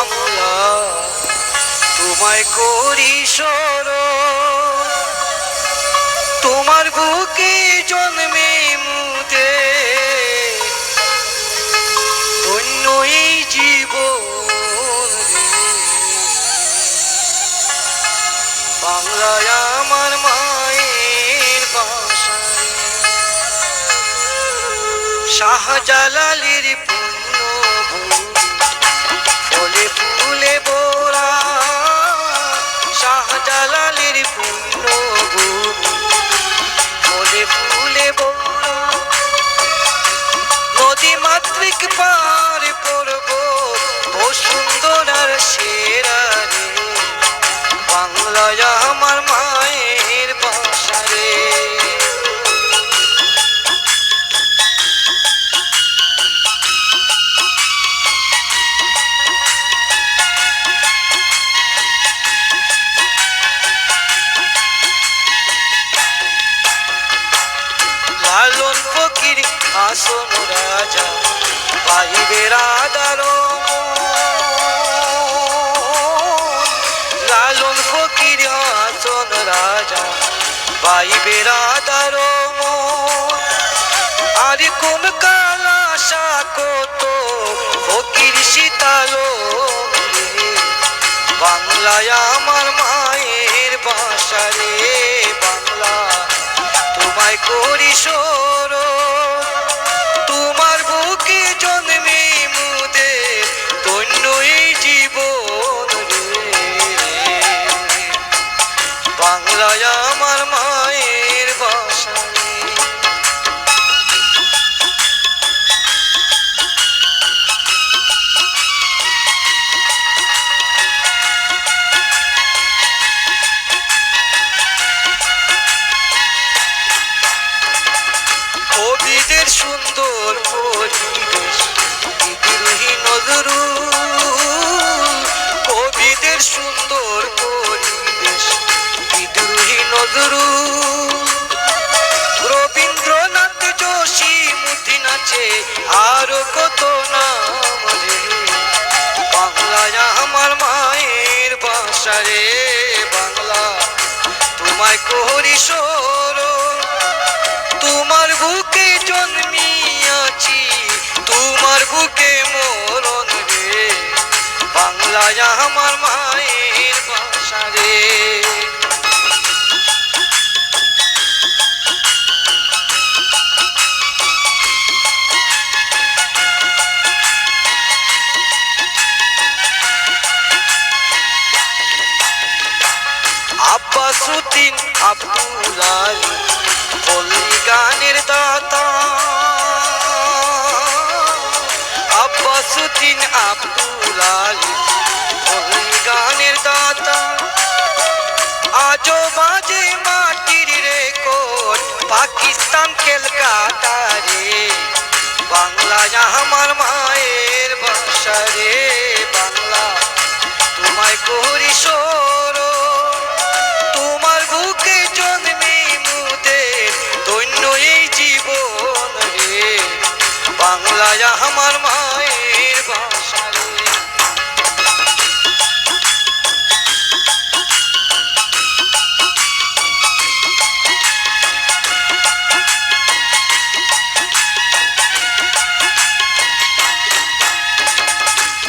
বাংলা তোমায় করি স্মরণ, তোমার বুকে জন্মে মুদে ধন্য এই জীবন। বাংলায় আমার মায়ের বাসা, শাহজালালের পুণ্যভূমি, ফলে ফুলে ভরা শাহজালালের পুণ্যভূমি, ফলে ফুলে ভরা নদী মাতৃক পার পড়ব ও সুন্দর আর সেরা রে, বাংলায় আমার মায়ের বাসা রে। লালন ফকির হাসন রাজা ভাইদের আদরণ, লালন ফকির হাসন রাজা ভাইদের আদরণ, আর কোন কালা শাকত ফকির শীতালো, বাংলায় আমার মায়ের বাসা রে, বাংলা তোমায় করি স্মরণ, তোমার বুকে জন্মে মুদে ধন্য এই জীবন রে, বাংলায় আমার মায়ের বাসা রে। কবিদের সুন্দর পরিবেশ বিদ্রোহী নজরুল, কবিদের সুন্দর পরিবেশ বিদ্রোহী নজরুল, রবীন্দ্রনাথ জসীমউদ্দিন আছে আরো কত নাম রে, বাংলায় আমার মায়ের বাসা রে, বাংলা তোমায় করি স্মরণ, তোমার বুকে জন্মিয়াছি তোমার বুকে মরণ রে, বাংলায় আমার মায়ের বাসা রে। আব্বাসউদ্দিন আব্দুল আলী পল্লী গানের দাতা, আব্বাসউদ্দিন আব্দুল আলী পল্লী গানের দাতা, আজও বাজে মাটির রেকর্ড পাকিস্তান কলকাতা রে, বাংলায় আমার মায়ের বাসা রে, বাংলা তোমায় করি স্মরণ, তোমার বুকে জন্মে মুদে ধন্য এই জীবন রে, বাংলায় আমার মায়ের বাসা রে।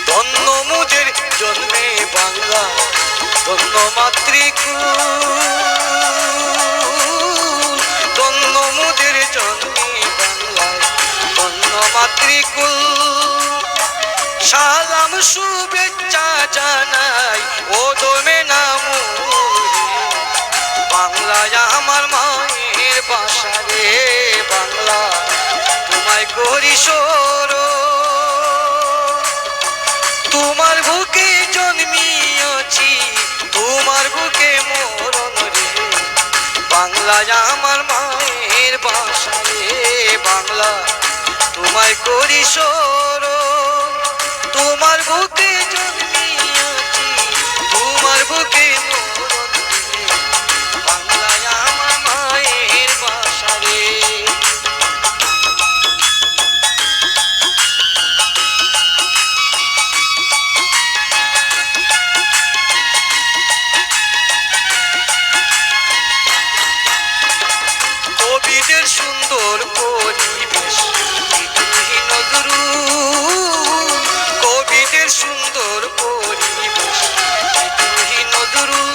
ধন্য মুদের জন্মে বাংলা, ধন্য মাতৃকুল, ধন্য মুদের জন্মে বাংলায় ধন্য মাতৃকুল, সালাম শুভেচ্ছা জানাই ও দমে নামু রে, বাংলায় আমার মায়ের বাসা রে, বাংলা তোমায় করি স্মরণ, তোমার বুকে জন্মিয়াছি তোমার বুকে মরণ রে, বাংলায় আমার মায়ের বাসা রে, বাংলা তোমায় করি স্মরণ, তোমার বুকে জন্মিয়াছি তোমার বুকে মরণ রে, বাংলায় আমার মায়ের বাসা রে। কবিদের সুন্দর পরিবেশ তুই নজরুল, কবিদের সুন্দর পরিবেশ তুই নজরুল।